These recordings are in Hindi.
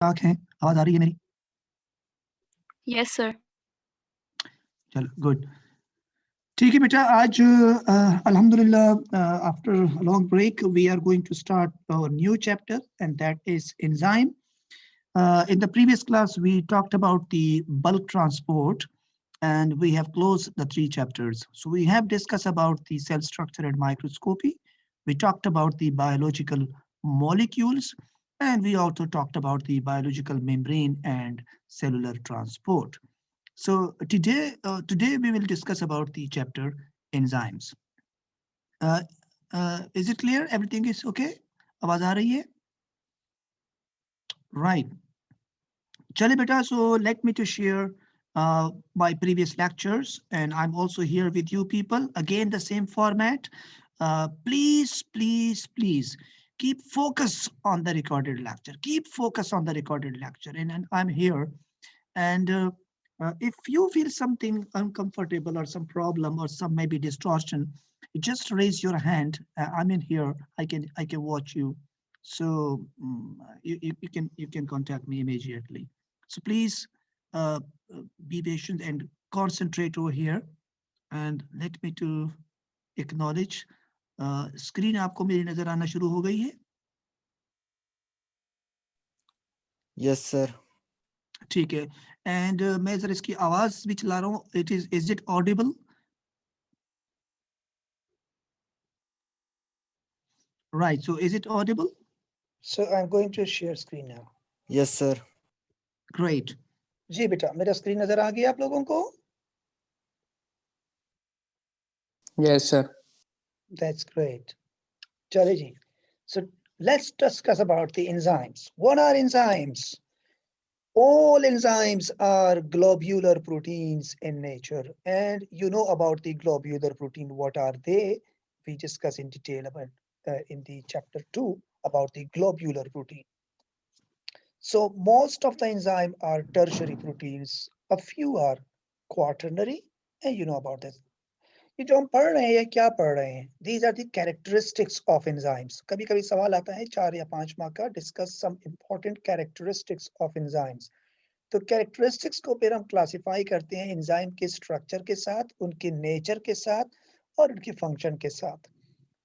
ठीक है, आवाज आ रही है मेरी? Yes, sir. चलो गुड। ठीक है बेटा, आज अल्हम्दुलिल्लाह after long break we are going to start our new chapter and that is enzyme. In the previous class we talked about the bulk transport and we have closed the 3 chapters. So we have discussed about the cell structure and microscopy. We talked about the biological molecules and we also talked about the biological membrane and cellular transport. So today we will discuss about the chapter enzymes. Uh, is it clear? Everything is okay? आवाज आ रही है? Right. Chale beta, so let me to share my previous lectures, and I'm also here with you people. Again, the same format. Please keep focus on the recorded lecture. Keep focus on the recorded lecture, and I'm here. And if you feel something uncomfortable or some problem or some maybe distortion, just raise your hand. I'm in here. I can watch you. So you can contact me immediately. So please uh, be patient and concentrate over here. And let me to acknowledge. Screen आपको मेरी नजर आना शुरू हो गई है? Yes, sir. ठीक है. And मैं जरा इसकी आवाज भी चला रहा हूँ. Is it audible? Right. So is it audible? So I'm going to share screen now. Yes, sir. Great. जी बेटा, मेरा स्क्रीन नजर आ गया आप लोगों को? Yes, sir. That's great. चलिए जी. So let's discuss about the enzymes. What are enzymes? All enzymes are globular proteins in nature, and you know about the globular protein. What are they? We discuss in detail about in the chapter 2 about the globular protein. So most of the enzyme are tertiary proteins. A few are quaternary, and you know about this. ये जो हम पढ़ रहे हैं, ये क्या पढ़ रहे हैं? These are the characteristics of enzymes. कभी कभी सवाल आता है 4 या 5 मार्क का, discuss some important characteristics of enzymes. तो characteristics को फिर हम क्लासिफाई करते हैं enzyme के स्ट्रक्चर के साथ, उनके नेचर के साथ और उनकी फंक्शन के साथ.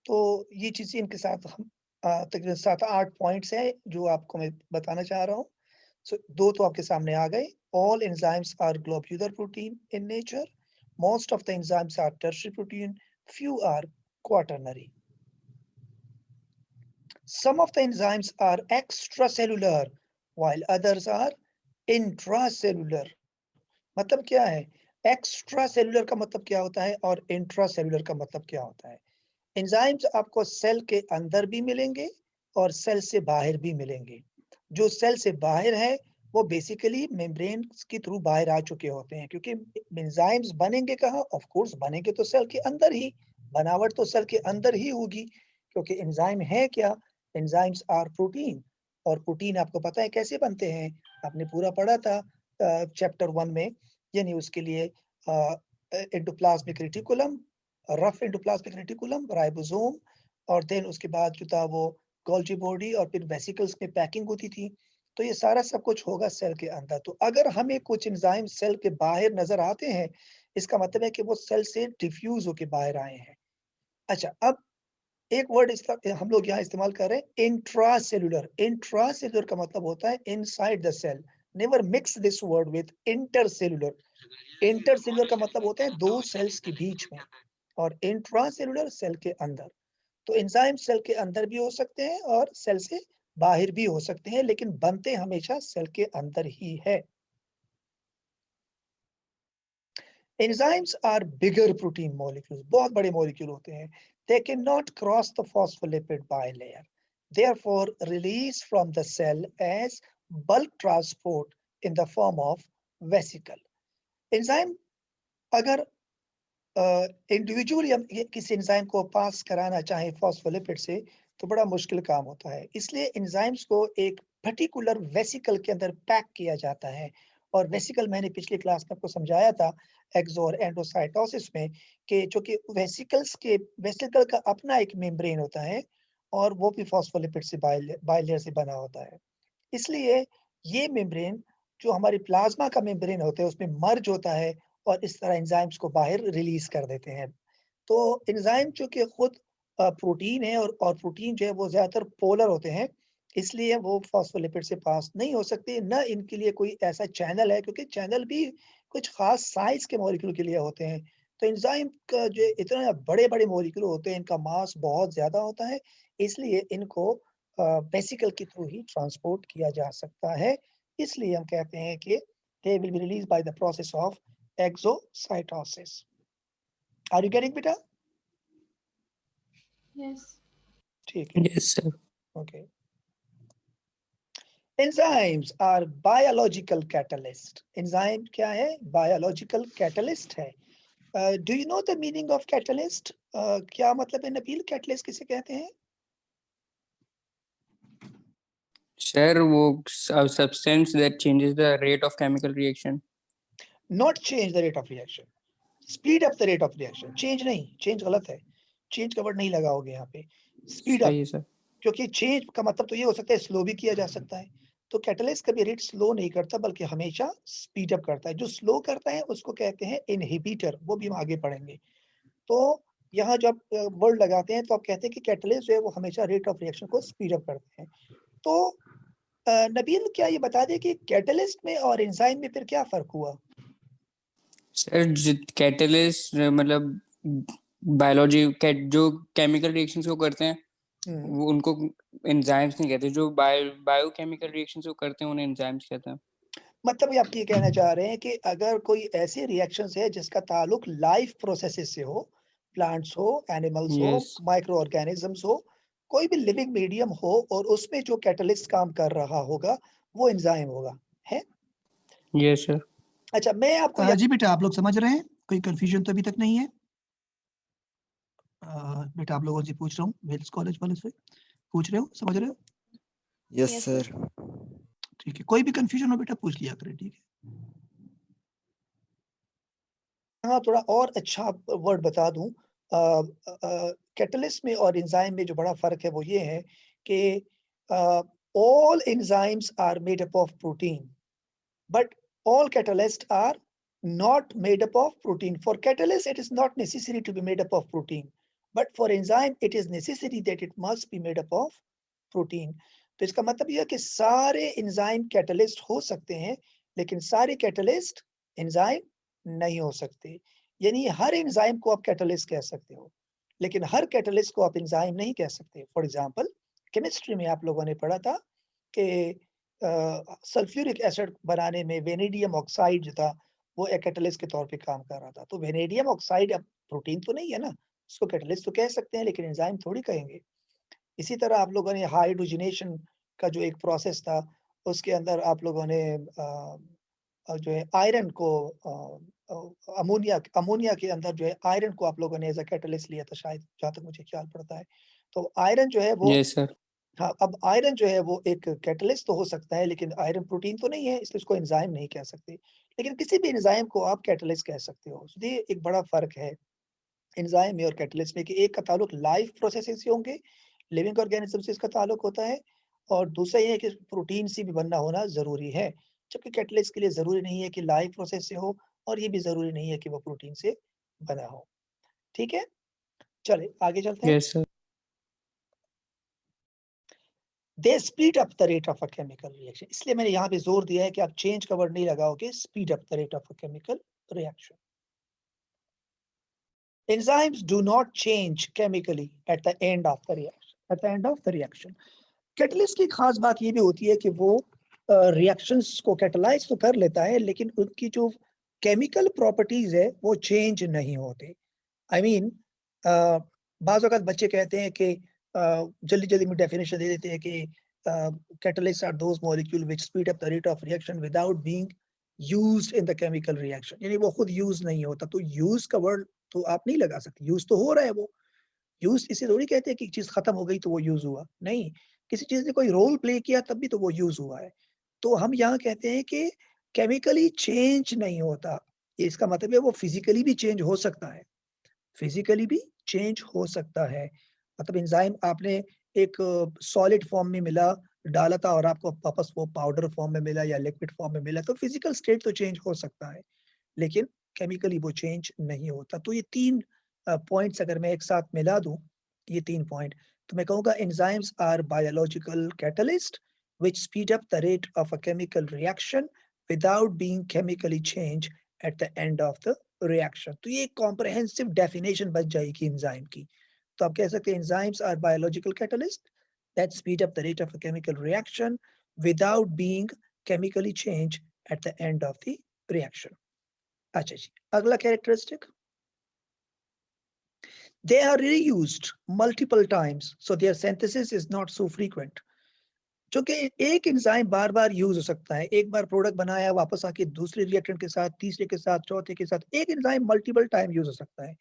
तो ये चीजें इनके साथ हम तकरीबन 7-8 पॉइंट्स हैं जो आपको मैं बताना चाह रहा हूँ. So, दो तो आपके सामने आ गए. All enzymes are globular protein in nature. Most of the enzymes are tertiary protein. Few are quaternary. Some of the enzymes are extracellular, while others are intracellular. मतलब क्या है? Extracellular का मतलब क्या होता है और intracellular का मतलब क्या होता है? Enzymes आपको सेल के अंदर भी मिलेंगे और सेल से बाहर भी मिलेंगे. जो सेल से बाहर है वो बेसिकली मेम्ब्रेन के थ्रू बाहर आ चुके होते हैं, क्योंकि एंजाइम्स बनेंगे कहाँ? ऑफ कोर्स बनेंगे तो सेल के अंदर ही. बनावट तो सेल के अंदर ही होगी, क्योंकि एंजाइम है क्या? एंजाइम्स आर प्रोटीन, और प्रोटीन आपको पता है कैसे बनते हैं, आपने पूरा पढ़ा था चैप्टर 1 में. यानी उसके लिए endoplasmic reticulum, rough endoplasmic reticulum, ribosome, और देन उसके बाद जो था वो गोल्जी बॉडी, और फिर वेसिकल्स में पैकिंग होती थी. तो ये सारा सब कुछ होगा सेल के अंदर. तो अगर हमें कुछ एंजाइम सेल के बाहर नजर आते हैं, इसका मतलब है कि वो सेल से डिफ्यूज होके बाहर आए हैं. अच्छा, अब एक वर्ड हम लोग यहाँ इस्तेमाल कर रहे हैं, इंट्रासेलुलर. इंट्रासेलुलर का मतलब होता है inside the cell. Never mix this word with intercellular. Intercellular का मतलब होता है दो सेल्स के बीच में, और इंट्रासेलुलर सेल के अंदर. तो एंजाइम सेल के अंदर भी हो सकते हैं और सेल से बाहर भी हो सकते हैं, लेकिन बनते हमेशा सेल के अंदर ही है. Enzymes are bigger protein molecules. बहुत बड़े मॉलिक्यूल होते हैं. They cannot cross the phospholipid bilayer, therefore release from the cell as bulk transport in the form of vesicle. Enzyme अगर इंडिविजुअली हम किसी एंजाइम को पास कराना चाहे फॉस्फोलिपिड से, तो बड़ा मुश्किल काम होता है. इसलिए एंजाइम्स को एक पर्टिकुलर वेसिकल के अंदर पैक किया जाता है. और वेसिकल मैंने पिछली क्लास में आपको समझाया था एक्सो और एंडोसाइटोसिस में, कि जो कि वेसिकल का अपना एक मेम्ब्रेन होता है और वो भी फॉस्फोलिपिड से बाइलेयर से बना होता है. इसलिए ये मेम्ब्रेन जो हमारे प्लाज्मा का मेम्ब्रेन होता है उसमें मर्ज होता है और इस तरह एंजाइम्स को बाहर रिलीज कर देते हैं। तो एंजाइम चूंकि खुद प्रोटीन है और प्रोटीन जो है वो ज्यादातर पोलर होते हैं, इसलिए वो फॉस्फोलिपिड से पास नहीं हो सकते। न इनके लिए कोई ऐसा चैनल है, क्योंकि चैनल भी कुछ खास साइज के मॉलिक्यूल के लिए होते हैं। तो एंजाइम का जो इतना बड़े बड़े मॉलिक्यूल होते हैं, इनका मास बहुत ज्यादा होता है, इसलिए इनको वेसिकल के थ्रू ही ट्रांसपोर्ट किया जा सकता है। इसलिए हम कहते हैं कि they will be released by the process of exocytosis. Are you getting बेटा? Yes. ठीक है, Yes, sir. okay. Enzymes are biological catalyst. Enzyme क्या है? Biological catalyst है. Do you know the meaning of catalyst? क्या मतलब है नबील? Catalyst किसे कहते हैं? Sir, a substance that changes the rate of chemical reaction. Not change the rate of reaction. Speed up the rate of reaction. Change नहीं, change गलत है. Change का word नहीं लगाओगे यहाँ पे. Speed up. सही है सर. क्योंकि चेंज का मतलब तो ये हो सकता है स्लो भी किया जा सकता है। तो कैटलिस्ट कभी रेट स्लो नहीं करता, बल्कि हमेशा स्पीड अप करता है। जो स्लो करता है उसको कहते हैं इनहिबिटर, वो भी हम आगे पढ़ेंगे। तो यहाँ जब वर्ड लगाते हैं तो आप कहते हैं कि कैटलिस्ट जो है वो हमेशा रेट ऑफ रिएक्शन को स्पीड अप करते हैं। तो नबील क्या ये बता दे कि कैटलिस्ट में और एंजाइम में फिर क्या फर्क हुआ? सर कैटलिस्ट मतलब बायोलॉजी जो केमिकल रिएक्शंस को करते हैं वो उनको एंजाइम्स नहीं कहते, जो बायोकेमिकल रिएक्शंस को करते हैं उन्हें एंजाइम्स कहते हैं। मतलब आप ये कहना चाह रहे हैं कि अगर कोई ऐसे रिएक्शंस है जिसका ताल्लुक लाइफ प्रोसेसेस से हो, प्लांट्स हो, एनिमल्स हो, Yes. माइक्रो ऑर्गेनिजम्स हो, कोई भी लिविंग मीडियम हो, और उसमें जो कैटलिस्ट काम कर रहा होगा वो एंजाइम होगा, है? Yes, sir. अच्छा, मैं आपको जी बेटा, आप लोग समझ रहे हैं? कोई कंफ्यूजन तो अभी तक नहीं है? बेटा आप लोगों से पूछ रहा हूँ, वेल्स कॉलेज वाले से पूछ रहे हो, समझ रहे हो? Yes, Yes, sir. ठीक है, कोई भी कंफ्यूजन हो बेटा पूछ लिया करें, ठीक है? हाँ थोड़ा और अच्छा वर्ड बता दूं। कैटलिस्ट में और एंजाइम में जो बड़ा फर्क है वो ये है कि all enzymes are made up of protein, but all catalysts are not made up of protein. For catalyst, it is not necessary to be made up of protein, but for enzyme, it is necessary that it must be made up of protein. तो इसका मतलब यह है कि सारे एंजाइम कैटलिस्ट हो सकते हैं, लेकिन सारे कैटलिस्ट एंजाइम नहीं हो सकते। यानी हर एंजाइम को आप कैटलिस्ट कह सकते हो, लेकिन हर कैटलिस्ट को आप एंजाइम नहीं कह सकते। फॉर एग्जांपल, केमिस्ट्री में आप लोगों ने पढ़ा था कि सल्फ्यूरिक एसिड बनाने में वेनेडियम ऑक्साइड जो था वो एक कैटलिस्ट के तौर पे काम कर रहा था। तो वेनेडियम ऑक्साइड अब प्रोटीन तो नहीं है ना, उसको कैटलिस्ट तो कह सकते हैं, लेकिन एंजाइम थोड़ी कहेंगे। इसी तरह आप लोगों ने हाइड्रोजनेशन का जो एक प्रोसेस था, उसके अंदर आप लोगों ने जो है आयरन को अमोनिया के अंदर जो है आयरन को आप लोगों ने एज अ कैटलिस्ट लिया था शायद, जहाँ तक मुझे ख्याल पड़ता है। तो आयरन जो है वो Yes, sir. हाँ, अब आयरन जो है वो एक कैटलिस्ट तो हो सकता है, लेकिन आयरन प्रोटीन तो नहीं है, इसलिए उसको एंजाइम नहीं कह सकते। लेकिन किसी भी एंजाइम को आप कैटलिस्ट कह सकते हो। तो ये एक बड़ा फर्क है एंजाइम में और कैटलिस्ट में कि एक का ताल्लुक लाइफ प्रोसेसेस से होंगे, लिविंग ऑर्गेनिज्म से इसका ताल्लुक होता है, और दूसरा ये है कि प्रोटीन से भी बनना होना जरूरी है। जबकि कैटलिस्ट के लिए जरूरी नहीं है कि लाइफ प्रोसेस से हो, और ये भी जरूरी नहीं है कि वो प्रोटीन से बना हो। ठीक है, चले आगे चलते हैं। Yes, sir. They speed up the rate of a chemical reaction. इसलिए मैंने यहाँ पे जोर दिया है कि आप चेंज का वर्ड नहीं लगाओगे, speed up the rate of a chemical reaction. Enzymes do not change chemically at the end of the reaction. At the end of the reaction. Catalyst की खास बात ये भी होती है कि वो reactions को catalyze तो कर लेता है, लेकिन उनकी जो chemical properties है वो change नहीं होते। I mean, बाज़ वक़्त बच्चे कहते हैं कि जल्दी-जल्दी में डेफिनेशन दे देते हैं कि catalysts are those molecules which speed up the rate of reaction without being used in the chemical reaction. यानी वो खुद यूज नहीं होता। तो यूज का वर्ड तो आप नहीं लगा सकते, यूज तो हो रहा है वो। यूज इसे थोड़ी कहते हैं कि चीज खत्म हो गई तो वो यूज हुआ, नहीं, किसी चीज ने कोई रोल प्ले किया तब भी तो वो यूज हुआ है। तो हम यहाँ कहते हैं कि केमिकली चेंज नहीं होता, इसका मतलब है वो फिजिकली भी चेंज हो सकता है, फिजिकली भी चेंज हो सकता है। मतलब एंजाइम आपने एक सॉलिड फॉर्म में मिला, डाला था और आपको वापस वो पाउडर फॉर्म में मिला या लिक्विड फॉर्म में मिला, तो फिजिकल स्टेट तो चेंज हो सकता है, लेकिन केमिकली वो चेंज नहीं होता। तो ये 3 पॉइंट्स अगर मैं एक साथ मिला दूं, ये 3 पॉइंट, तो मैं कहूँगा enzymes are biological catalyst which speed up the rate of a chemical reaction without being chemically changed at the end of the reaction. तो ये comprehensive definition बच जाएगी एंजाइम की। तो आप कह सकते हैं enzymes are biological catalysts that speed up the rate of a chemical reaction without being chemically changed at the end of the reaction. अच्छा जी, अगला characteristic. They are reused multiple times, so their synthesis is not so frequent. जो कि एक एंजाइम बार बार यूज हो सकता है, एक बार प्रोडक्ट बनाया वापस आके दूसरे रिएक्टेंट के साथ, तीसरे के साथ, चौथे के साथ, एक एंजाइम मल्टीपल टाइम यूज हो सकता है,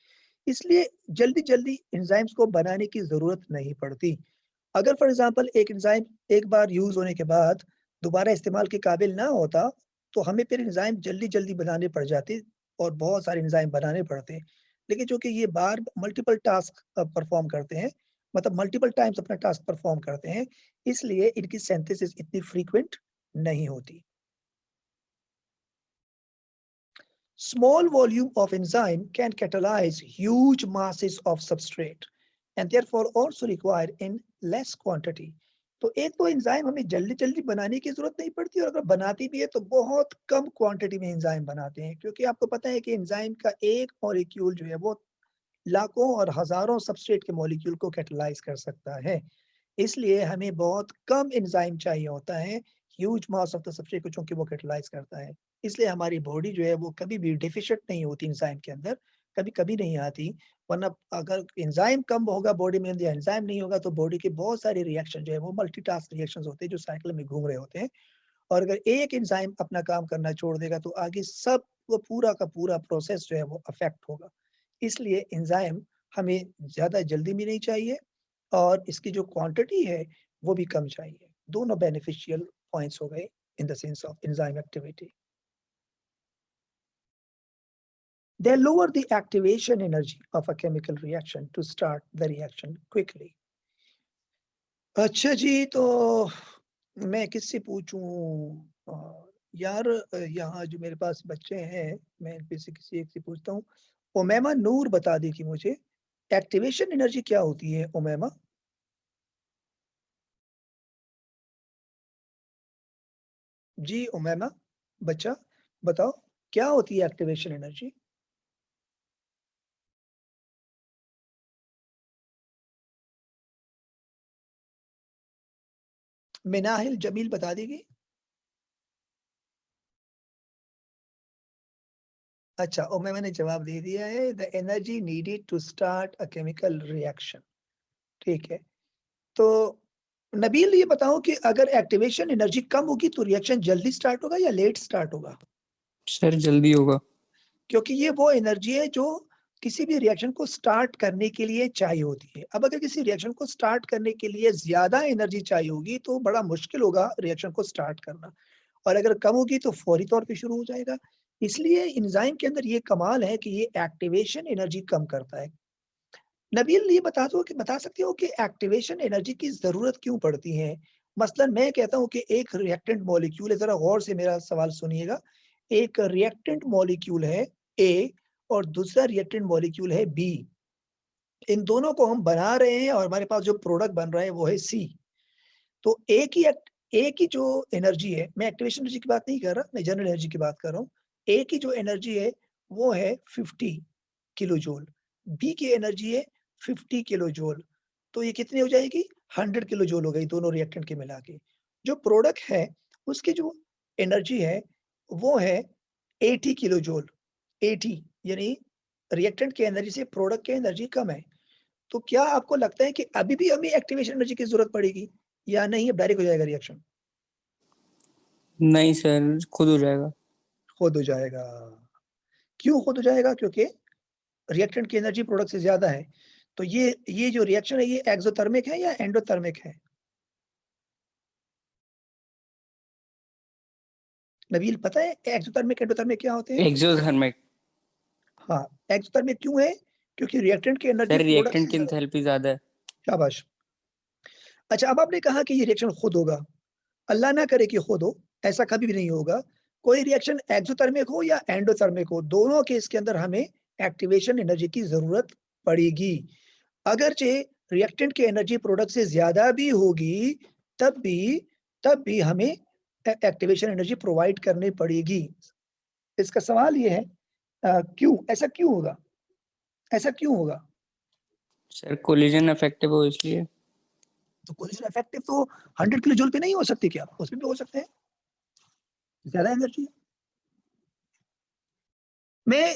इसलिए जल्दी जल्दी एंजाइम्स को बनाने की जरूरत नहीं पड़ती। अगर फॉर एग्जांपल एक एंजाइम एक बार यूज होने के बाद दोबारा इस्तेमाल के काबिल ना होता, तो हमें फिर एंजाइम जल्दी जल्दी बनाने पड़ जाते और बहुत सारे एंजाइम बनाने पड़ते। लेकिन जो कि ये बार मल्टीपल टास्क परफॉर्म करते हैं, मतलब मल्टीपल टाइम्स अपना टास्क परफॉर्म करते हैं, इसलिए इनकी सिंथेसिस इतनी फ्रीक्वेंट नहीं होती। Small volume of enzyme can catalyze huge masses of substrate and therefore also require in less quantity. तो एक तो एंजाइम हमें जल्दी जल्दी बनाने की जरूरत नहीं पड़ती, और अगर बनाती भी है तो बहुत कम क्वांटिटी में एंजाइम बनाते हैं, क्योंकि आपको पता है कि एंजाइम का एक मॉलिक्यूल जो है वो लाखों और हजारों सबस्ट्रेट के मॉलिक्यूल को कैटलाइज कर सकता है, इसलिए हमें बहुत कम एंजाइम चाहिए होता है huge mass of the substrate को, चूंकि वो कैटलाइज करता है। इसलिए हमारी बॉडी जो है वो कभी भी डिफिशिएंट नहीं होती एंजाइम के अंदर, कभी कभी नहीं आती। वरना अगर एंजाइम कम होगा बॉडी में या एंजाइम नहीं होगा, तो बॉडी के बहुत सारे रिएक्शन जो है वो मल्टीटास्क रिएक्शंस होते हैं जो साइकिल में घूम रहे होते हैं, और अगर एक एंजाइम अपना काम करना छोड़ देगा तो आगे सब वो पूरा का पूरा प्रोसेस जो है वो अफेक्ट होगा। इसलिए एंजाइम हमें ज्यादा जल्दी भी नहीं चाहिए और इसकी जो क्वांटिटी है वो भी कम चाहिए। दोनों बेनिफिशियल पॉइंट्स हो गए in the sense of enzyme activity. They lower the activation energy of a chemical reaction to start the reaction quickly. अच्छा जी, तो मैं किससे पूछूं यार, यहाँ जो मेरे पास बच्चे हैं, मैं इनमें से किसी एक से पूछता हूँ। उमैमा नूर बता दी कि मुझे एक्टिवेशन एनर्जी क्या होती है। उमैमा, जी उमैमा बच्चा बताओ क्या होती है एक्टिवेशन एनर्जी। मिनाहिल जमील बता देगी। अच्छा, उमैमा ने जवाब दे दिया है, the energy needed to start a chemical reaction. ठीक है, तो नबील ये बताओ कि अगर एक्टिवेशन एनर्जी कम होगी तो रिएक्शन जल्दी स्टार्ट होगा या लेट स्टार्ट होगा। सर जल्दी होगा, क्योंकि ये वो एनर्जी है जो किसी भी रिएक्शन को स्टार्ट करने के लिए चाहिए होती है। अब अगर किसी रिएक्शन को स्टार्ट करने के लिए ज्यादा एनर्जी चाहिए होगी तो बड़ा मुश्किल होगा रिएक्शन को स्टार्ट करना, और अगर कम होगी तो फौरी तौर पे शुरू हो जाएगा। इसलिए एंजाइम के अंदर ये कमाल है कि ये एक्टिवेशन एनर्जी कम करता है। नबील ये बता सकते हो कि एक्टिवेशन एनर्जी की जरूरत क्यों पड़ती है। मसलन मैं कहता हूँ कि एक रिएक्टेंट मॉलिक्यूल है, जरा गौर से मेरा सवाल सुनिएगा। एक रिएक्टेंट मॉलिक्यूल है ए और दूसरा रिएक्टेंट मॉलिक्यूल है बी। इन दोनों को हम बना रहे हैं और हमारे पास जो प्रोडक्ट बन रहा है वो है सी। तो एक ही जो एनर्जी है, मैं एक्टिवेशन एनर्जी की बात नहीं कर रहा, मैं जनरल एनर्जी की बात कर रहा हूँ। एक ही जो एनर्जी है वो है 50 किलो जूल, बी की एनर्जी है 50 किलो जूल। तो ये कितनी हो जाएगी, 100 किलो जूल हो गई दोनों रिएक्टेंट के मिला के। जो प्रोडक्ट है उसकी जो एनर्जी है वो है 80 किलो जूल। 80 यानी रिएक्टेंट की एनर्जी से प्रोडक्ट की एनर्जी कम है। तो क्या आपको लगता है कि अभी भी हमें एक्टिवेशन एनर्जी की जरूरत पड़ेगी या नहीं, अब डायरेक्ट हो जाएगा रिएक्शन। नहीं सर खुद हो जाएगा। खुद हो जाएगा। क्यों खुद हो जाएगा, क्योंकि रिएक्टेंट की एनर्जी प्रोडक्ट से ज्यादा है। तो ये जो रिएक्शन है ये एक्सोथर्मिक है या एंडोथर्मिक है। नबील पता है एक्सोथर्मिक एंडोथर्मिक क्या होते हैं। एक्सोथर्मिक। हाँ, एक्सोथर्मिक क्यों है, क्योंकि रिएक्टेंट की एनर्जी सर प्रोडक्ट रिएक्टेंट से की ज्यादा। एंथैल्पी ज्यादा है। शाबाश। अच्छा, अब आपने कहा कि ये रिएक्शन खुद होगा, अल्लाह ना करे कि खुद हो, ऐसा कभी भी नहीं होगा। कोई रिएक्शन एक्सोथर्मिक हो या एंडोथर्मिक हो, दोनों केस के अंदर हमें एक्टिवेशन एनर्जी की जरूरत पड़ेगी। अगरचे रिएक्टेंट की एनर्जी प्रोडक्ट से ज्यादा भी होगी, तब भी हमें एक्टिवेशन एनर्जी प्रोवाइड करनी पड़ेगी। इसका सवाल ये है क्यों, ऐसा क्यों होगा, ऐसा क्यों होगा? सर कोलिजन इफेक्टिव हो इसलिए। तो कोलिजन इफेक्टिव तो 100 किलो जूल पे नहीं हो सकती क्या? उसमें भी हो सकते हैं, ज्यादा एनर्जी। मैं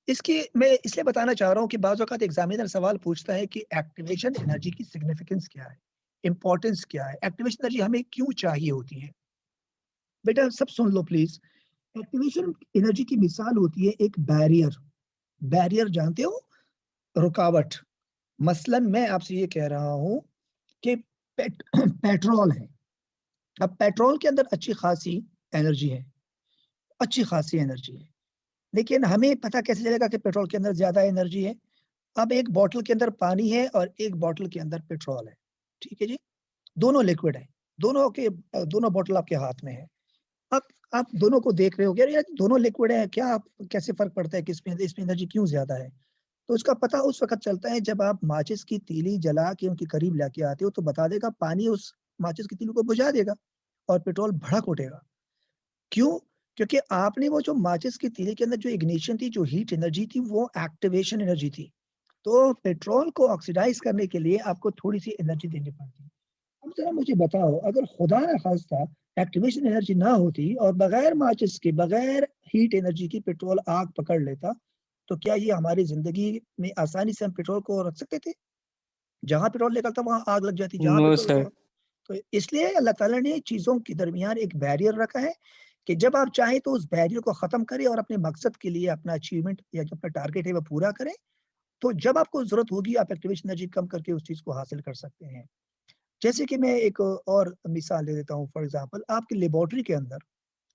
इसलिए बताना चाह रहा हूँ कि बाज़ औक़ात एग्जामिनर सवाल पूछता है कि एक्टिवेशन एनर्जी की सिग्निफिकेंस क्या है, इंपॉर्टेंस क्या है, एक्टिवेशन एनर्जी हमें क्यों चाहिए होती है। बेटा सब सुन लो प्लीज। एक्टिवेशन एनर्जी की मिसाल होती है एक बैरियर। बैरियर जानते हो, रुकावट। मसलन मैं आपसे ये कह रहा हूँ कि पेट्रोल है। अब पेट्रोल के अंदर अच्छी खासी एनर्जी है, अच्छी खासी एनर्जी है, लेकिन हमें पता कैसे चलेगा कि पेट्रोल के अंदर ज्यादा एनर्जी है? अब एक बॉटल के अंदर पानी है और एक बॉटल के अंदर पेट्रोल है, ठीक है जी, दोनों लिक्विड है, दोनों बॉटल आपके हाथ में है। अब आप दोनों को देख रहे हो, यार दोनों लिक्विड है, क्या आप कैसे फर्क पड़ता है कि इसमें एनर्जी क्यों ज्यादा है? तो उसका पता उस वक्त चलता है जब आप माचिस की तीली जला के उनके करीब लाके आते हो, तो बता देगा पानी उस माचिस की तीली को बुझा देगा और पेट्रोल भड़क उठेगा। क्यों? क्योंकि आपने वो जो माचिस की तीली के अंदर जो इग्निशन थी, जो हीट एनर्जी थी, वो एक्टिवेशन एनर्जी थी। तो पेट्रोल को ऑक्सीडाइज करने के लिए आपको थोड़ी सी एनर्जी देनी पड़ती है। अब जरा मुझे बताओ, अगर खुदा न खास्ता एक्टिवेशन एनर्जी ना होती और बगैर माचिस के, बगैर हीट एनर्जी की पेट्रोल आग पकड़ लेता, तो क्या ये हमारी जिंदगी में आसानी से हम पेट्रोल को रख सकते थे? जहां पेट्रोल निकलता वहां आग लग जाती, जहां नो पेट्रोल सर। वहां। तो इसलिए अल्लाह ताला ने चीजों के दरमियान एक बैरियर रखा है कि जब आप चाहें तो उस बैरियर को खत्म करें और अपने मकसद के लिए अपना अचीवमेंट या जो अपना टारगेट है वो पूरा करें। तो जब आपको जरूरत होगी आप एक्टिवेशन एनर्जी कम करके उस चीज को हासिल कर सकते हैं। जैसे कि मैं एक और मिसाल दे देता हूँ। फॉर एग्जांपल, आपकी लेबोरेटरी के अंदर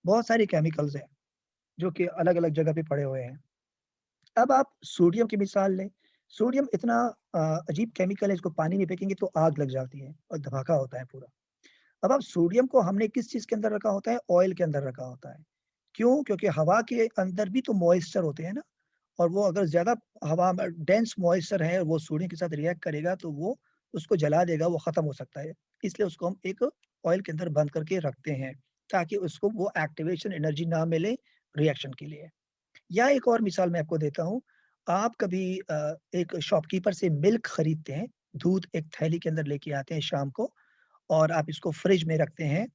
बहुत सारे केमिकल्स हैं जो कि अलग अलग जगह पे पड़े हुए हैं। अब आप सोडियम की मिसाल लें। सोडियम इतना अजीब केमिकल है, इसको पानी में फेंकेंगे तो आग लग जाती है और धमाका होता है पूरा। अब आप सोडियम को हमने किस चीज के अंदर रखा होता है? ऑयल के अंदर रखा होता है। क्यों? क्योंकि हवा के अंदर भी तो मॉइस्चर होते हैं ना, और वो अगर ज्यादा हवा में डेंस मॉइस्चर है, वो सोडियम के साथ रिएक्ट करेगा तो वो उसको जला देगा, वो खत्म हो सकता है। इसलिए उसको हम एक ऑयल के अंदर बंद करके रखते हैं ताकि उसको वो एक्टिवेशन एनर्जी ना मिले रिएक्शन के लिए। या एक और मिसाल मैं आपको देता हूँ। आप कभी एक शॉपकीपर से मिल्क खरीदते हैं, दूध एक थैली के अंदर लेके आते हैं शाम को, और आप इसको फ्रिज में रखते हैं,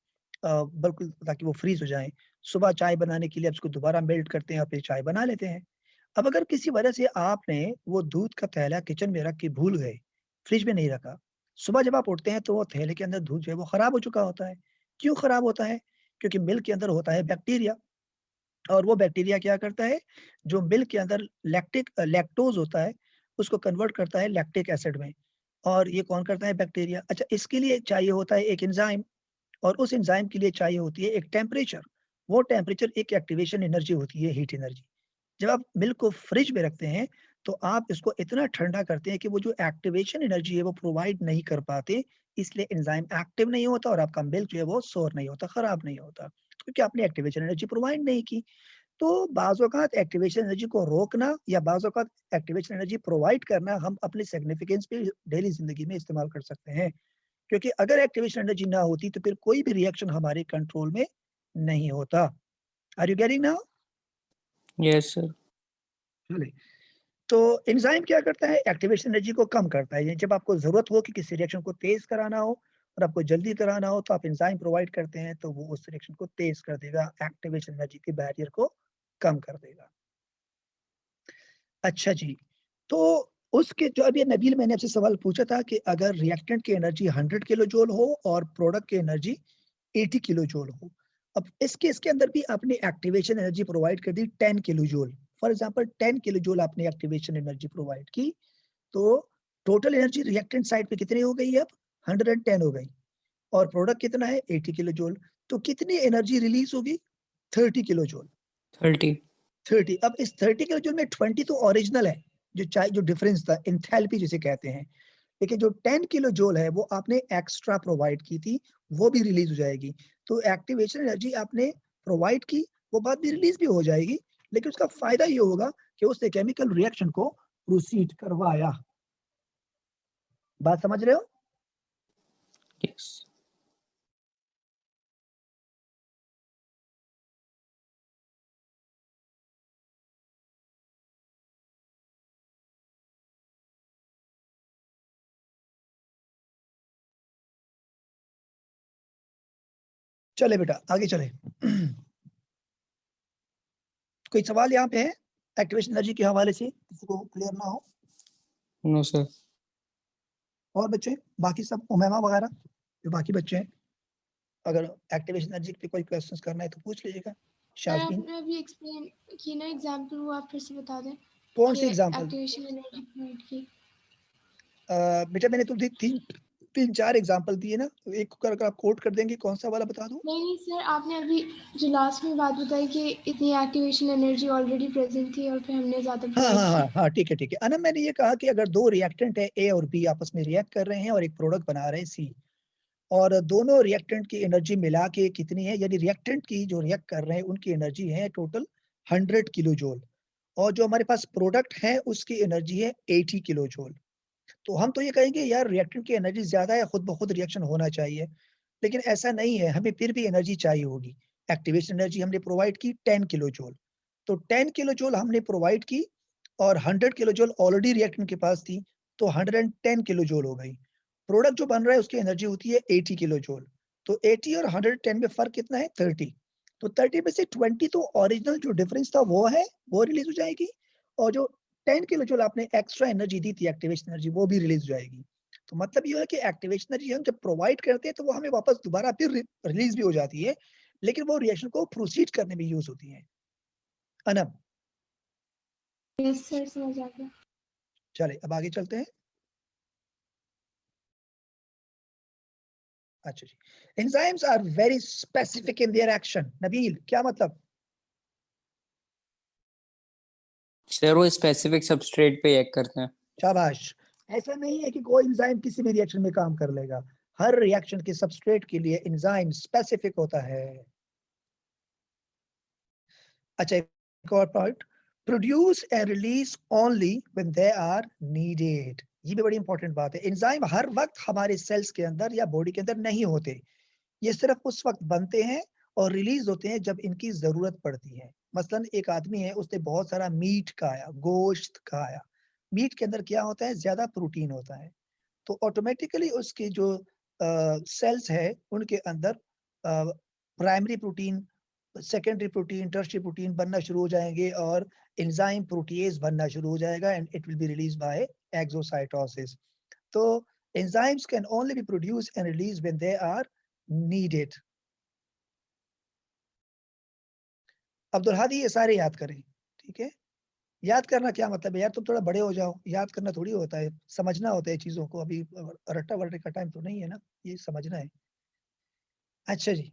बिल्कुल ताकि वो फ्रीज हो जाए। सुबह चाय बनाने के लिए आप इसको दोबारा मेल्ट करते हैं और फिर चाय बना लेते हैं। अब अगर किसी वजह से आपने वो दूध का थैला किचन में रख के भूल गए, फ्रिज में नहीं रखा, सुबह जब आप उठते हैं तो वो थैले के अंदर दूध जो है वो खराब हो चुका होता है। क्यों खराब होता है? क्योंकि मिल्क के अंदर होता है बैक्टीरिया, और वो बैक्टीरिया क्या करता है, जो मिल्क के अंदर लैक्टोज होता है, उसको कन्वर्ट करता है लैक्टिक एसिड में। और ये कौन करता है? बैक्टीरिया। अच्छा, इसके लिए चाहिए होता है एक एंजाइम, और उस एंजाइम के लिए चाहिए होती है एक टेम्परेचर। वो टेम्परेचर एक एक्टिवेशन एनर्जी होती है, हीट एनर्जी। जब आप मिल्क को फ्रिज में रखते हैं तो आप इसको इतना ठंडा करते हैं कि वो जो एक्टिवेशन एनर्जी है वो प्रोवाइड नहीं कर पाते, इसलिए एंजाइम एक्टिव नहीं होता और आपका मिल्क जो है वो सोर नहीं होता, खराब नहीं होता, क्योंकि आपने एक्टिवेशन एनर्जी प्रोवाइड नहीं की। तो बाज़ औक़ात एक्टिवेशन एनर्जी को रोकना या बाज़ औक़ात एक्टिवेशन एनर्जी प्रोवाइड करना हम अपने सिग्निफिकेंस पे डेली ज़िंदगी में इस्तेमाल कर सकते हैं। क्योंकि अगर एक्टिवेशन एनर्जी ना होती तो फिर कोई भी रिएक्शन हमारे कंट्रोल में नहीं होता। Are you getting now? Yes sir. चलिए, तो एंजाइम क्या करता है? एक्टिवेशन एनर्जी को कम करता है। जब आपको ज़रूरत हो कि किसी रिएक्शन को तेज़ कराना हो और आपको जल्दी कराना हो, तो आप एंजाइम प्रोवाइड करते हैं, तो वो उस रिएक्शन को तेज़ कर देगा, एक्टिवेशन एनर्जी के बैरियर को कम कर देगा। अच्छा जी, तो उसके जो अभी नबील मैंने आपसे सवाल पूछा था कि अगर रिएक्टेंट की एनर्जी 100 किलो जूल हो और प्रोडक्ट की एनर्जी 80 किलो जूल हो। अब इस केस के अंदर भी आपने एक्टिवेशन एनर्जी प्रोवाइड कर दी 10 kilo joule. For example 10 kilo joule आपने एक्टिवेशन एनर्जी प्रोवाइड की, तो टोटल एनर्जी रिएक्टेंट साइड पे कितनी हो गई अब? 110 हो गई, और प्रोडक्ट कितना है? 80 किलो जूल। तो कितनी एनर्जी रिलीज होगी? 30 किलो जूल। 30। 30। अब इस 30 किलो जूल में 20 तो ओरिजिनल है, जो डिफरेंस था, एंथैल्पी जिसे कहते हैं। लेकिन जो 10 किलो जूल है वो आपने एक्स्ट्रा प्रोवाइड की थी, वो भी रिलीज हो जाएगी। तो एक्टिवेशन एनर्जी आपने प्रोवाइड की, वो बात भी रिलीज भी हो जाएगी, लेकिन उसका फायदा ये होगा कि उसने केमिकल रिएक्शन को प्रोसीड करवाया। बात समझ रहे हो? यस। चले बेटा आगे चले। कोई सवाल यहाँ पे है एक्टिवेशन एनर्जी के हवाले से, किसी को क्लियर ना हो? No sir. और बच्चे बाकी सब उमैमा वगैरह जो बाकी बच्चे हैं, अगर एक्टिवेशन एनर्जी पे कोई क्वेश्चंस करना है तो पूछ लीजिएगा। शाज़मीन, आपने अभी एक्सप्लेन की ना एग्जांपल, वो आप फिर से बता दें। कौन सी एग्जांपल? एक्टिवेशन एनर्जी प्रोवाइड की। बेटा मैंने तुमसे तीन चार एग्जांपल दिए ना, तो एक को अगर आप कोट कर देंगे कौन सा वाला बता दूं? नहीं सर, आपने अभी जो लास्ट में बात बताई कि इतनी एक्टिवेशन एनर्जी ऑलरेडी प्रेजेंट थी और फिर हमने ज्यादा हाँ ठीक है। अनम, मैंने ये कहा कि अगर दो रिएक्टेंट है ए और बी, आपस में रिएक्ट कर रहे हैं और एक प्रोडक्ट बना रहे हैं सी, और दोनों रिएक्टेंट की एनर्जी मिला के कितनी है, यानी रिएक्टेंट की जो रिएक्ट कर रहे हैं उनकी एनर्जी है टोटल 100 किलो जूल, और जो हमारे पास प्रोडक्ट है उसकी एनर्जी है 80 किलो जूल। तो हम तो ये कहेंगे यार रिएक्टेंट की एनर्जी ज्यादा है, खुद ब खुद रिएक्शन होना चाहिए, लेकिन ऐसा नहीं है, हमें फिर भी एनर्जी चाहिए होगी। एक्टिवेशन एनर्जी हमने प्रोवाइड की 10 किलो जूल, तो 10 किलो जूल हमने प्रोवाइड की और 100 किलो जूल ऑलरेडी रिएक्टेंट के पास थी, तो 110 किलो जूल हो गई। प्रोडक्ट जो बन रहा है उसकी एनर्जी होती है 80 किलो जूल, तो 80 और 110 में फर्क कितना है? 30। तो 30 में से 20 तो ओरिजिनल जो डिफरेंस था वो है, वो रिलीज हो जाएगी, और जो 10 किलो जूल आपने एक्स्ट्रा एनर्जी दी थी एक्टिवेशन एनर्जी, वो भी रिलीज हो जाएगी। तो मतलब ये है कि एक्टिवेशन एनर्जी हम जब प्रोवाइड करते हैं तो वो हमें वापस दोबारा फिर रिलीज भी हो जाती है, लेकिन वो रिएक्शन को प्रोसीड करने में यूज होती है। अनम, यस सर, समझ आ गया। चले अब आगे चलते हैं। अच्छा जी, enzymes are very specific in their action. Nabeel, क्या मतलब? सर वो स्पेसिफिक सबस्ट्रेट पे एक्ट करते हैं। शाबाश। ऐसा नहीं है कि कोई एंजाइम किसी भी रिएक्शन में काम कर लेगा, हर रिएक्शन के सबस्ट्रेट के लिए एंजाइम स्पेसिफिक होता है। अच्छा, एक और point, produce and release only when they are needed. ये भी बड़ी इंपॉर्टेंट बात है। एंजाइम हर वक्त हमारे सेल्स के अंदर या बॉडी के अंदर नहीं होते, ये सिर्फ उस वक्त बनते हैं और रिलीज होते हैं जब इनकी जरूरत पड़ती है। मसलन एक आदमी है, उसने बहुत सारा मीट खाया, गोश्त खाया, मीट के अंदर क्या होता है? ज्यादा प्रोटीन होता है, तो ऑटोमेटिकली उसके जो सेल्स है उनके अंदर primary protein, secondary protein, tertiary protein बनना शुरू हो जाएंगे और एंजाइम प्रोटीएज बनना शुरू हो जाएगा and it will be release by exocytosis. तो enzymes can only be produced and released when they are needed. Abdul Hadi ये सारे याद करें, ठीक है? याद करना क्या मतलब है यार, तुम थोड़ा बड़े हो जाओ, याद करना थोड़ी होता है, समझना होता है चीजों को। अभी रट्टा वट्टे का टाइम तो नहीं है ना, ये समझना है। अच्छा जी,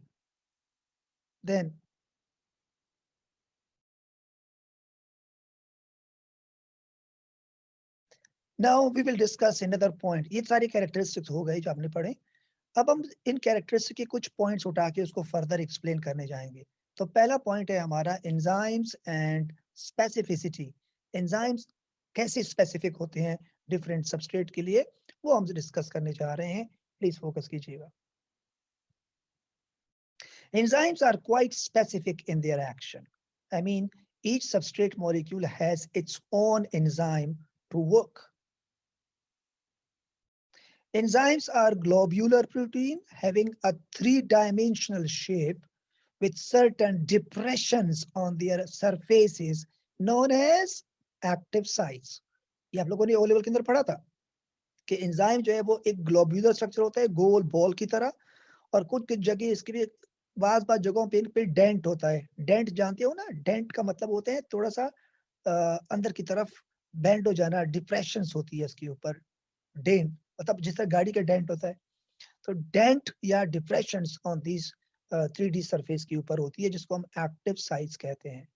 then now we will discuss another point. ये सारी कैरेक्टरिस्टिक्स हो गए जो आपने पढ़े। अब हम इन कैरेक्टरिस्टिक के कुछ पॉइंट्स उठा के उसको फर्दर एक्सप्लेन करने जाएंगे। तो पहला पॉइंट है हमारा एंजाइम्स एंड स्पेसिफिसिटी। एंजाइम्स कैसे स्पेसिफिक होते हैं डिफरेंट सबस्ट्रेट के लिए, वो हम डिस्कस करने जा रहे हैं, प्लीज फोकस कीजिएगा। Enzymes are quite specific in their action. I mean, each substrate molecule has its own enzyme to work. Enzymes are globular protein having a three-dimensional shape with certain depressions on their surfaces known as active sites. ये आप लोगों ने ओ लेवल के अंदर पढ़ा था कि एंजाइम जो है वो एक ग्लोब्यूलर स्ट्रक्चर होता है, गोल बॉल की तरह, और कुछ जगह इसके भी बाज जगहों पे इन पे डेंट होता है। डेंट जानते हो ना? डेंट का मतलब होता है थोड़ा सा अंदर की तरफ बेंड हो जाना, डिप्रेशंस होती है इसके ऊपर। डेंट मतलब जिस तरह गाड़ी का डेंट होता है, तो डेंट या depressions on this 3D surface के ऊपर होती है, जिसको हम एक्टिव साइट्स कहते हैं।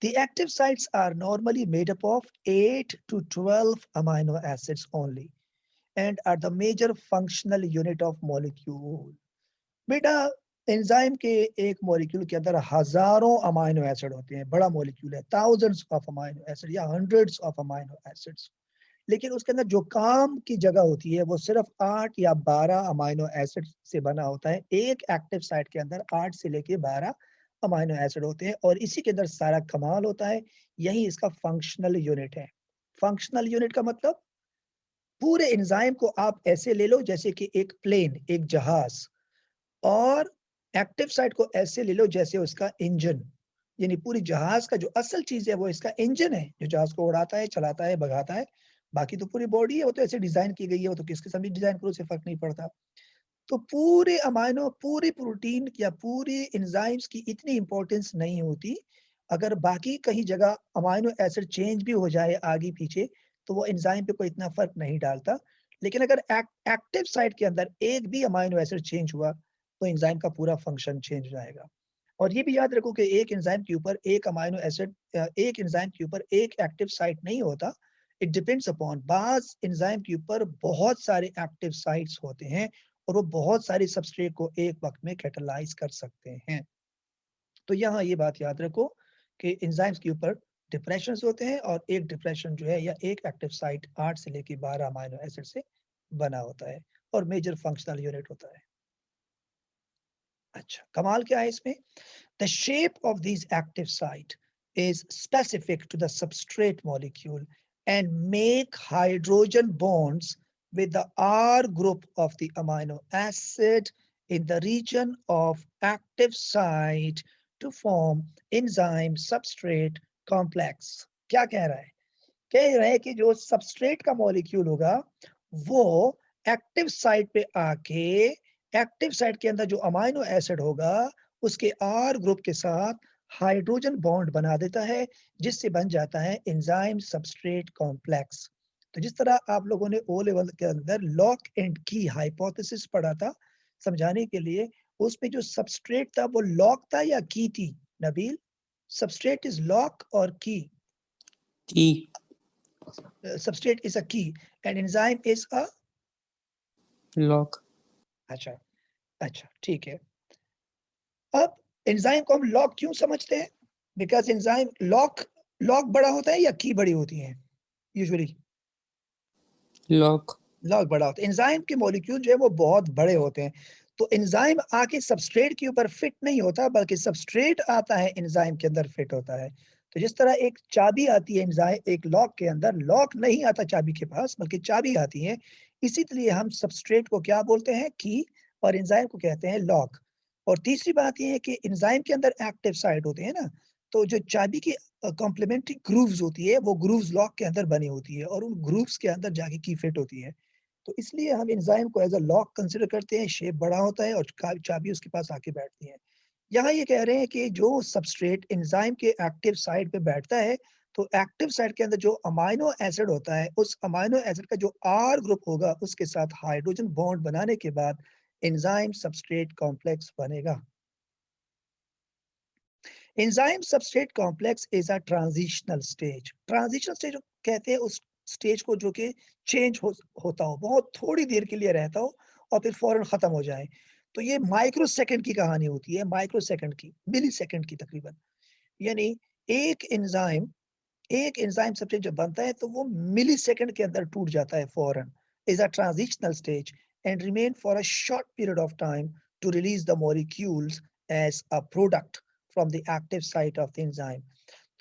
The active sites are normally made up of 8 to 12 amino acids only and are the major functional unit of molecule. बेटा एंजाइम के एक मॉलिक्यूल के अंदर हजारों अमाइनो एसिड होते हैं, बड़ा मॉलिक्यूल है, thousands of amino acids या hundreds of amino acids, लेकिन उसके अंदर जो काम की जगह होती है वो सिर्फ 8 या 12 अमाइनो एसिड से बना होता है। एक एक्टिव साइट के अंदर 8 से लेके 12 अमाइनो एसिड होते हैं और इसी के अंदर सारा कमाल होता है। यही इसका फंक्शनल यूनिट है। फंक्शनल यूनिट का मतलब पूरे एंजाइम को आप ऐसे ले लो जैसे कि एक प्लेन, एक जहाज, और एक्टिव साइट को ऐसे ले लो जैसे उसका इंजन। यानी पूरी जहाज का जो असल चीज है वो इसका इंजन है, जो जहाज को उड़ाता है, चलाता है, भगाता है। बाकी तो पूरी बॉडी है, वो तो ऐसे डिजाइन की गई है, वो तो किसके साथ भी डिजाइन करो, उससे फर्क नहीं पड़ता। तो पूरे अमाइनो, पूरी प्रोटीन या पूरी एंजाइम्स की इतनी इंपॉर्टेंस नहीं होती। अगर बाकी कहीं जगह अमाइनो एसिड चेंज भी हो जाए आगे पीछे तो वो एंजाइम पे कोई इतना फर्क नहीं डालता। लेकिन अगर एक्टिव साइट के अंदर एक भी अमाइनो एसिड चेंज हुआ तो एंजाइम का पूरा फंक्शन चेंज हो जाएगा। और ये भी याद रखो कि एक एंजाइम के ऊपर एक अमाइनो एसिड, एक एंजाइम के ऊपर एक एक्टिव साइट नहीं होता। इट डिपेंड्स अपॉन, बाज एंजाइम के ऊपर बहुत सारे एक्टिव साइट्स होते हैं और वो बहुत सारी सबस्ट्रेट को एक वक्त में कैटालाइज कर सकते हैं। तो यहाँ ये बात याद रखो कि एंजाइम्स के ऊपर डिप्रेशंस होते हैं और एक डिप्रेशन जो है या एक एक्टिव साइट 8 से लेके 12 अमाइनो एसिड से बना होता है और मेजर फंक्शनल यूनिट होता है। अच्छा, कमाल क्या है इसमें? The shape of these active site is specific to the substrate molecule and make hydrogen bonds with the R group of the amino acid in the region of active site to form enzyme substrate complex. क्या कह रहा है? कह रहा है कि जो सबस्ट्रेट का मॉलिक्यूल होगा वो एक्टिव साइट पे आके एक्टिव साइट के अंदर जो अमाइनो एसिड होगा उसके आर ग्रुप के साथ हाइड्रोजन बॉन्ड बना देता है जिससे बन जाता है एंजाइम सबस्ट्रेट कॉम्प्लेक्स। तो जिस तरह आप लोगों ने ओ लेवल के अंदर लॉक एंड की हाइपोथेसिस पढ़ा था समझाने के लिए, उसमें जो सबस्ट्रेट था वो लॉक था या की थी? नबील, सबस्ट्रेट इज लॉक और की? की Substrate is a key and enzyme is a lock. अच्छा, अच्छा ठीक है। अब एंजाइम को हम लॉक क्यों समझते हैं? बिकॉज एंजाइम लॉक बड़ा होता है या की बड़ी होती है? यूजुअली लॉक बड़ा होता है। एंजाइम के मॉलिक्यूल जो है वो बहुत बड़े होते हैं। तो एंजाइम आके सबस्ट्रेट के ऊपर फिट नहीं होता बल्कि सबस्ट्रेट आता है एंजाइम के अंदर फिट होता है। तो जिस तरह एक चाबी आती है एंजाइम एक लॉक के अंदर, लॉक नहीं आता चाबी के पास बल्कि चाबी आती है। इसी लिए हम सबस्ट्रेट को क्या बोलते हैं? की, और एंजाइम को कहते हैं लॉक। और तीसरी बात ये है कि एंजाइम के अंदर एक्टिव साइट होते हैं ना, तो जो चाबी की कॉम्प्लीमेंट्री ग्रूव्स होती है वो ग्रूव्स लॉक के अंदर बनी होती है और उन ग्रूव्स के अंदर जाके की फिट होती है। तो इसलिए हम एंजाइम को एज अ लॉक कंसिडर करते हैं। शेप बड़ा होता है और चाबी उसके पास आके बैठती है। यहाँ ये कह रहे हैं कि जो सबस्ट्रेट एंजाइम के एक्टिव साइट पे बैठता है तो एक्टिव साइट के अंदर जो अमाइनो एसिड होता है उस अमाइनो एसिड का जो आर ग्रुप होगा उसके साथ हाइड्रोजन बॉन्ड बनाने के बाद एंजाइम सबस्ट्रेट कॉम्प्लेक्स बनेगा। Enzyme substrate complex is a transitional stage. Transitional stage कहते हैं उस स्टेज को जो कि चेंज होता हो, बहुत थोड़ी देर के लिए रहता हो और फिर फौरन खत्म हो जाए। तो ये माइक्रो सेकंड की कहानी होती है, माइक्रो सेकंड की, मिली सेकंड की तकरीबन। यानी एक एंजाइम सबस्ट्रेट जब बनता है तो वो मिली सेकंड के अंदर टूट जाता है फौरन। Is a transitional stage and remain for a short period of time to release the molecules as a product from the active site of the enzyme.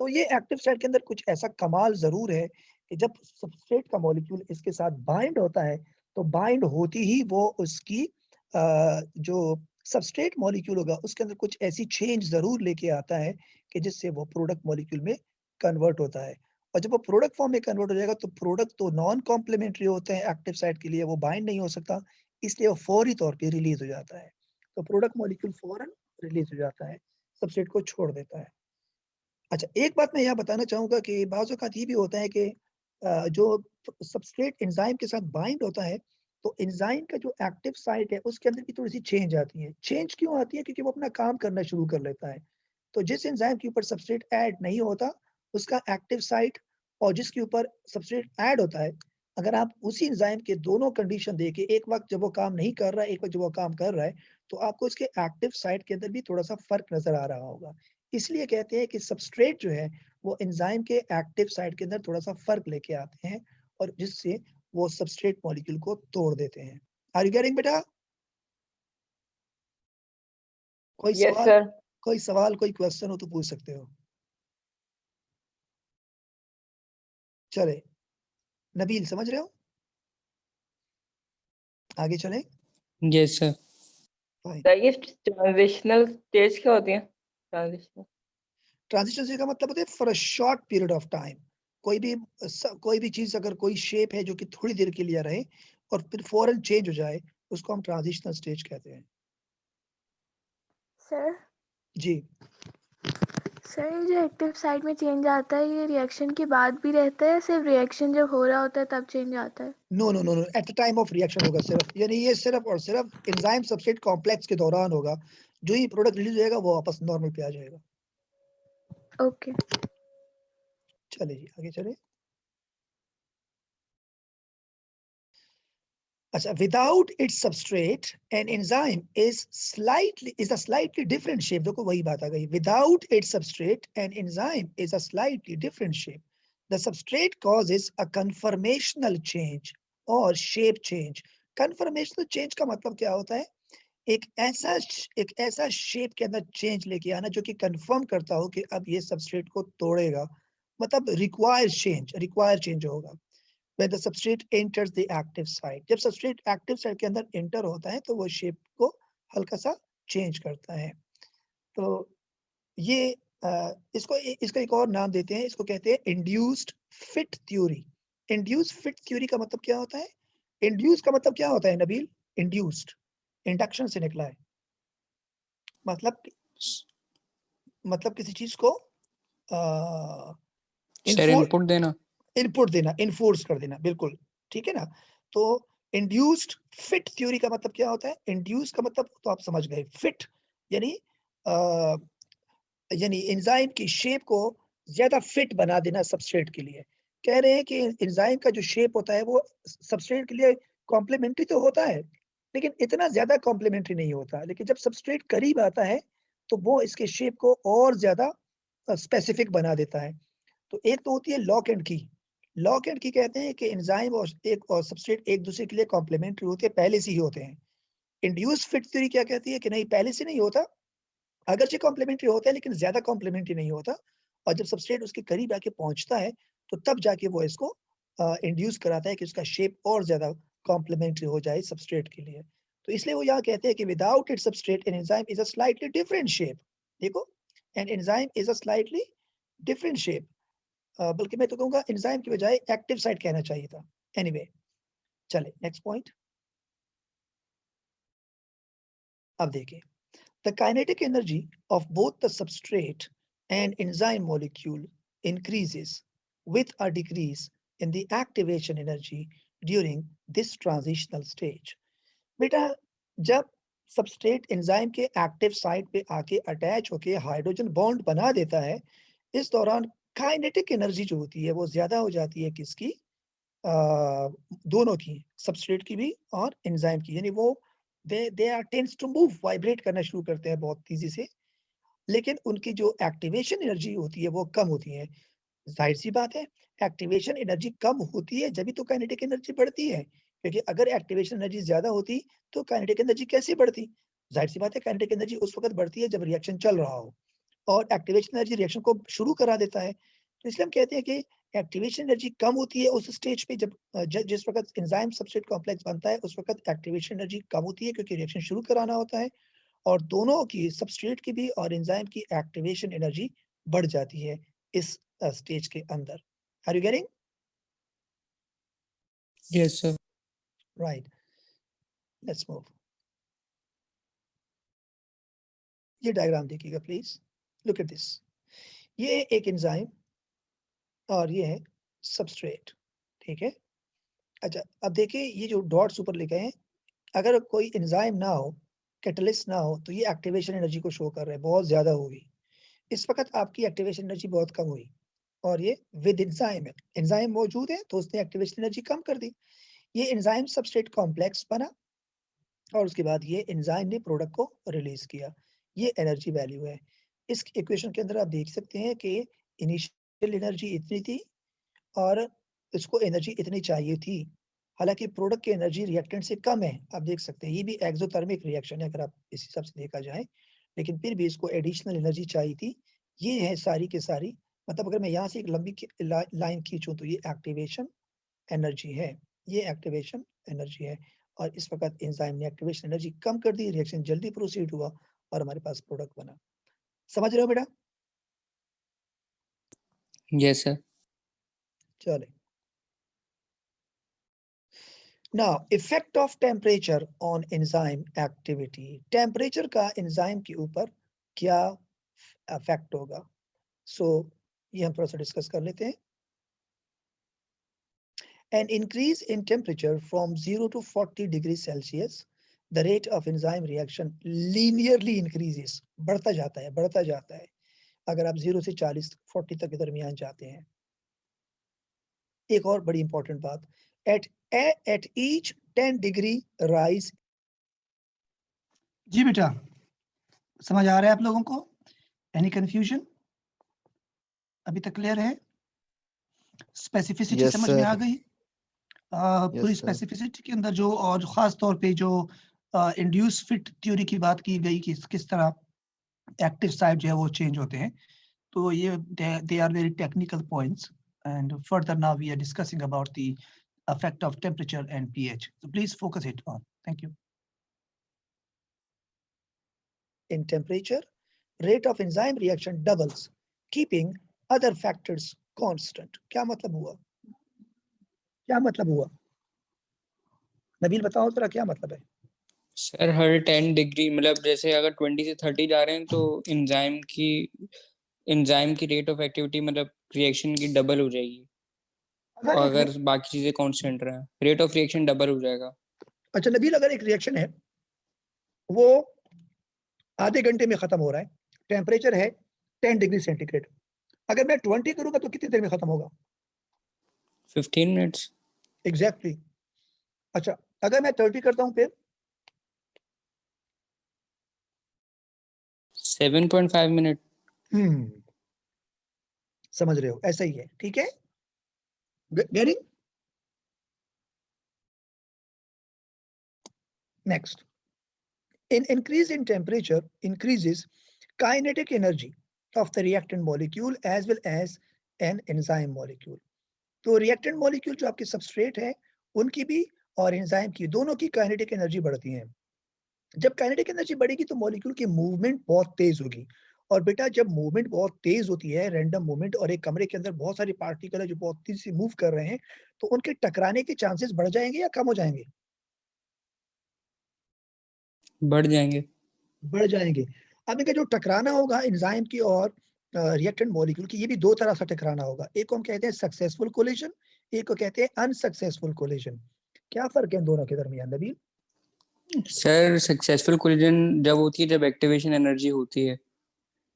तो ये एक्टिव साइट के अंदर कुछ ऐसा कमाल जरूर है कि जब सबस्ट्रेट का मॉलिक्यूल इसके साथ बाइंड होता है तो बाइंड होती ही वो उसकी जो सबस्ट्रेट मॉलिक्यूल होगा उसके अंदर कुछ ऐसी चेंज जरूर लेके आता है कि जिससे वो प्रोडक्ट मॉलिक्यूल में कन्वर्ट होता है। और जब वो प्रोडक्ट फॉर्म में कन्वर्ट हो जाएगा तो प्रोडक्ट तो नॉन कॉम्प्लीमेंट्री होते हैं एक्टिव साइट के लिए, वो बाइंड नहीं हो सकता, इसलिए वो फौरी तौर पे रिलीज हो जाता है। तो प्रोडक्ट मॉलिक्यूल फौरन रिलीज हो जाता है, सबस्ट्रेट को छोड़ देता है। अच्छा, एक बात मैं यहाँ बताना चाहूंगा कि बाज़ औक़ात ये भी होता है कि जो सबस्ट्रेट एंजाइम के साथ बाइंड होता है तो एंजाइम का जो एक्टिव साइट है उसके अंदर की थोड़ी सी चेंज आती है। चेंज क्यों आती है? क्योंकि वो अपना काम करना शुरू कर लेता है। तो जिस एंजाइम के ऊपर सबस्ट्रेट ऐड नहीं होता उसका एक्टिव साइट, और जिसके ऊपर सबस्ट्रेट ऐड होता है, अगर आप उसी एंजाइम के दोनों कंडीशन देके एक वक्त जब वो काम नहीं कर रहा है, एक वक्त जब वो काम कर रहा है, तो आपको इसके एक्टिव साइट के अंदर भी थोड़ा सा फर्क नजर आ रहा होगा। इसलिए कहते हैं कि सबस्ट्रेट जो है वो एंजाइम के एक्टिव साइट के अंदर थोड़ा सा फर्क लेके आते हैं और जिससे वो सबस्ट्रेट मॉलिक्यूल को तोड़ देते हैं। आर यू गेटिंग बेटा? कोई यस सवाल, सर। कोई सवाल, कोई क्वेश्चन हो तो पूछ सकते हो। चले, नबील समझ रहे हो? आगे चले। Yes sir. सर ये ट्रांजिशनल स्टेज क्या होती है? ट्रांजिशनल ट्रांजिशन से का मतलब होता है for a short period of time. कोई भी चीज अगर कोई शेप है जो कि थोड़ी देर के लिए रहे और फिर फौरन चेंज हो जाए, उसको हम ट्रांजिशनल स्टेज कहते हैं। सर जी, सर ये जो एक्टिव साइट में चेंज आता है ये रिएक्शन के बाद भी रहता है, सिर्फ रिएक्शन जब हो रहा होता है तब चेंज आता है? No no no no, at the time of reaction होगा सिर्फ, यानी ये सिर्फ और सिर्फ एंजाइम सबस्ट्रेट कॉम्प्लेक्स के दौरान होगा। जो ही प्रोडक्ट रिलीज होएगा वो वापस नॉर्मल पे आ जाएगा। ओके। चले जी, आगे चले। अच्छा, without its substrate an enzyme is a slightly different shape. देखो वही बात आ गई, without its substrate an enzyme is a slightly different shape. The substrate causes a conformational change और शेप चेंज। कन्फर्मेशनल चेंज का मतलब क्या होता है? एक ऐसा शेप के अंदर चेंज लेके आना जो कि कंफर्म करता हो कि अब ये सबस्ट्रेट को तोड़ेगा, मतलब रिक्वायर चेंज होगा। When the substrate enters the active site, जब सबस्ट्रेट एक्टिव साइट के अंदर एंटर होता है तो वो शेप को हल्का सा चेंज करता है। तो ये इसको एक और नाम देते हैं, इसको कहते हैं induced fit theory. Induced fit theory का मतलब क्या होता है? इंड्यूस का मतलब क्या होता है नबील? इंड्यूस्ड इंडक्शन से निकला है, मतलब किसी चीज को सर इनपुट देना। इनपुट देना, इन्फोर्स कर देना, बिल्कुल ठीक है ना। तो इंड्यूस्ड फिट थ्योरी का मतलब क्या होता है? इंड्यूस का मतलब तो आप समझ गए, फिट यानी यानी एंजाइम की शेप को ज्यादा फिट बना देना सबस्ट्रेट के लिए। कह रहे हैं कि एंजाइम का जो शेप होता है वो सबस्ट्रेट के लिए कॉम्प्लीमेंट्री तो होता है, लेकिन इतना ज्यादा कॉम्प्लीमेंट्री नहीं होता। लेकिन जब सबस्ट्रेट करीब आता है तो वो इसके शेप को और ज्यादा स्पेसिफिक बना देता है। तो एक तो होती है लॉक एंड की। लॉक एंड की कहते हैं कि एंजाइम और सबस्ट्रेट एक दूसरे के लिए कॉम्प्लीमेंट्री होते हैं, पहले से ही होते हैं। इंड्यूस फिट थ्योरी क्या कहती है कि नहीं, पहले से नहीं होता, अगरचे कॉम्प्लीमेंट्री होता है लेकिन ज्यादा कॉम्प्लीमेंट्री नहीं होता, और जब सबस्ट्रेट उसके करीब आके पहुंचता है तो तब जाके वो इसको इंड्यूस कराता है कि उसका शेप और ज्यादा कॉम्प्लीमेंट्री हो जाए सबस्ट्रेट के लिए। तो इसलिए वो यहाँ कहते हैं कि without it substrate an enzyme is a slightly different shape. देखो, an enzyme is a slightly different shape, बल्कि मैं तो कहूंगा एंजाइम की बजाय एक्टिव साइट कहना चाहिए था। एनीवे, चले नेक्स्ट पॉइंट। अब देखिए, the kinetic energy of both the substrate and enzyme molecule increases with a decrease in the activation energy during this transitional stage. बेटा, जब सबस्ट्रेट एंजाइम के एक्टिव साइट पे आके अटैच होके हाइड्रोजन बॉन्ड बना देता है, इस दौरान काइनेटिक एनर्जी जो होती है वो ज्यादा हो जाती है किसकी? दोनों की, सबस्ट्रेट की भी और एंजाइम की। यानी वो they are tends to move, vibrate करना शुरू करते हैं बहुत तेजी से, लेकिन उनकी जो एक्टिवेशन एनर्जी होती है वो कम होती है। जाहिर सी बात है, एक्टिवेशन एनर्जी कम होती है जब भी तो काइनेटिक एनर्जी बढ़ती है, क्योंकि अगर एक्टिवेशन एनर्जी ज्यादा होती तो काइनेटिक एनर्जी कैसे बढ़ती? जाहिर सी बात है, काइनेटिक एनर्जी उस वक्त बढ़ती है जब रिएक्शन चल रहा हो, और एक्टिवेशन एनर्जी रिएक्शन को शुरू करा देता है। तो इसलिए हम कहते हैं कि एक्टिवेशन एनर्जी कम होती है उस स्टेज पे, जब जिस वक्त एंजाइम सबस्ट्रेट कॉम्प्लेक्स बनता है उस वक्त एक्टिवेशन एनर्जी कम होती है क्योंकि रिएक्शन शुरू कराना होता है, और दोनों की, सबस्ट्रेट की भी और एंजाइम की एक्टिवेशन एनर्जी बढ़ जाती है इस स्टेज के अंदर। Are you getting? Yes sir. Right, let's move. ये डायग्राम देखिएगा प्लीज, लुक एट दिस। ये एक एंजाइम और ये है सबस्ट्रेट, ठीक है। अच्छा, अब देखिए ये जो डॉट्स ऊपर लिखे हैं, अगर कोई एंजाइम ना हो, कैटलिस्ट ना हो, तो ये एक्टिवेशन एनर्जी को शो कर रहे हैं, बहुत ज्यादा होगी। इस वक्त आपकी एक्टिवेशन एनर्जी बहुत कम हुई और ये विद एंजाइम है, एंजाइम मौजूद है तो उसने एक्टिवेशन एनर्जी कम कर दी। ये एंजाइम सबस्ट्रेट कॉम्प्लेक्स बना और उसके बाद ये एंजाइम ने प्रोडक्ट को रिलीज किया। ये एनर्जी वैल्यू है। इस इक्वेशन के अंदर आप देख सकते हैं कि इनिशियल एनर्जी इतनी थी और इसको एनर्जी इतनी चाहिए थी। हालांकि प्रोडक्ट की एनर्जी रिएक्टेंट से कम है, आप देख सकते हैं। ये भी एक्सोथर्मिक रिएक्शन है अगर आप इस हिसाब से देखा जाए, लेकिन फिर भी इसको एडिशनल एनर्जी चाहिए थी। ये है सारी के सारी, मतलब अगर मैं यहाँ से एक लंबी लाइन खींचूं तो ये एक्टिवेशन एनर्जी है, ये एक्टिवेशन एनर्जी है। और इस वक्त एंजाइम ने एक्टिवेशन एनर्जी कम कर दी, रिएक्शन जल्दी प्रोसीड हुआ और हमारे पास प्रोडक्ट बना। समझ रहे हो बेटा? Yes sir. चले। Now, effect of temperature on enzyme activity. Temperature का enzyme के ऊपर क्या effect होगा? So, ये हम थोड़ा सा डिस्कस कर लेते हैं। An increase in temperature from 0 to 40 degrees Celsius, the rate of enzyme reaction linearly increases. बढ़ता जाता है, बढ़ता जाता है। अगर आप 0 से 40 तक के दरमियान जाते हैं। एक और बड़ी इंपॉर्टेंट बात, at each 10 degree rise. जी बेटा, समझ आ रहा है आप लोगों को? Any confusion? अभी तक क्लियर है? स्पेसिफिसिटी Yes, समझ में sir. आ गई? पूरी Yes, sir. स्पेसिफिसिटी के अंदर जो और खास तौर पे जो इंड्यूस फिट थ्योरी की बात की गई कि किस तरह एक्टिव साइट जो है वो चेंज होते हैं, तो ये they are very technical points and further now we are discussing about the effect of temperature and pH. So please focus it on. Thank you. In temperature, rate of enzyme reaction doubles, keeping other factors constant. क्या मतलब हुआ? क्या मतलब हुआ? नबील बताओ जरा क्या मतलब है? सर हर 10 डिग्री मतलब जैसे अगर 20 से 30 जा रहे हैं तो एंजाइम की रेट ऑफ एक्टिविटी मतलब रिएक्शन की डबल हो जाएगी। और अगर बाकी चीजें कांस्टेंट रहे रेट ऑफ रिएक्शन डबल हो जाएगा। अच्छा नबील, अगर एक रिएक्शन है वो आधे घंटे में खत्म हो रहा है, टेम्परेचर है 10 डिग्री सेंटीग्रेड, अगर मैं 20 करूंगा तो कितनी देर में खत्म होगा? 15 मिनट्स। एग्जैक्टली। अच्छा अगर मैं 30 करता हूं फिर 7.5 मिनट। समझ रहे हो? ऐसा ही है, ठीक है? Getting? Next, in increase in temperature increases kinetic energy of the reactant molecule as well as an enzyme molecule. तो reactant molecule जो आपके substrate है उनकी भी और enzyme की दोनों की kinetic energy बढ़ती है। जब kinetic energy बढ़ेगी तो molecule की movement बहुत तेज होगी, और बेटा जब movement बहुत तेज होती है, random movement, और एक कमरे के अंदर बहुत सारे पार्टिकल है जो बहुत तेजी से मूव कर रहे हैं, तो उनके टकराने के चांसेस बढ़ जाएंगे या कम हो जाएंगे? बढ़ जाएंगे। बढ़ जाएंगे। अब इनका जो टकराना होगा एंजाइम की और रिएक्टेंट मॉलिक्यूल की, ये भी दो तरह से टकराना होगा। एक को हम कहते हैं सक्सेसफुल कोलिजन, एक को कहते हैं अनसक्सेसफुल कोलिजन। क्या फर्क है इन दोनों के दरमियान नबील? सर सक्सेसफुल कोलिजन जब होती है जब एक्टिवेशन एनर्जी होती है,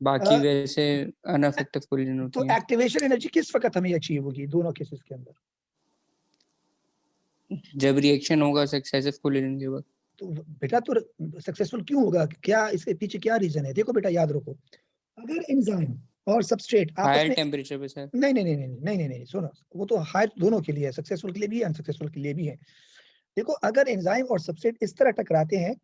बाकी वैसे अनअफेक्टिव कोलिजन तो होती है। एक्टिवेशन एनर्जी किस वक्त हमें अचीव होगी दोनों केसेस के अंदर? जब रिएक्शन होगा सक्सेसिव कोलिजन के वक्त। तो बेटा तो सक्सेसफुल क्यों होगा? क्या इसके पीछे क्या रीजन है? देखो बेटा याद रखो, अगर एंजाइम और सबस्ट्रेट आपस हायर में टेम्परेचर पे सर। नहीं, सुनो, वो तो हायर दोनों के लिए है, सक्सेसफुल के लिए भी है, अनसक्सेसफुल के लिए भी है। देखो अगर एंजाइम और सबस्ट्रेट इस तरह टकराते हैं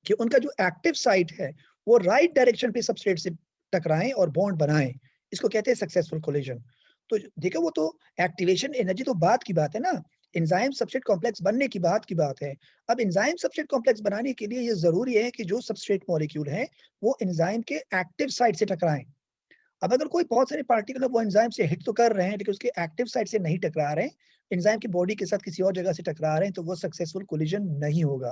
कि उनका जो एक्टिव साइट है वो राइट डायरेक्शन पे सबस्ट्रेट से टकराएं और बॉन्ड बनाएं, इसको कहते हैं सक्सेसफुल कोलिजन। तो देखो वो तो एक्टिवेशन एनर्जी तो बात की बात है ना, एंजाइम सबस्ट्रेट कॉम्प्लेक्स बनने की बात है। अब एंजाइम सबस्ट्रेट कॉम्प्लेक्स बनाने के लिए ये जरूरी है कि जो सबस्ट्रेट मॉलिक्यूल है वो एंजाइम के एक्टिव साइट से टकराएं। अब अगर कोई बहुत सारे पार्टिकल वो एंजाइम से हिट तो कर रहे हैं लेकिन उसके एक्टिव साइट से नहीं टकरा रहे हैं, एंजाइम की बॉडी के साथ किसी और जगह से टकरा रहे हैं, तो वो सक्सेसफुल कोलिजन नहीं होगा।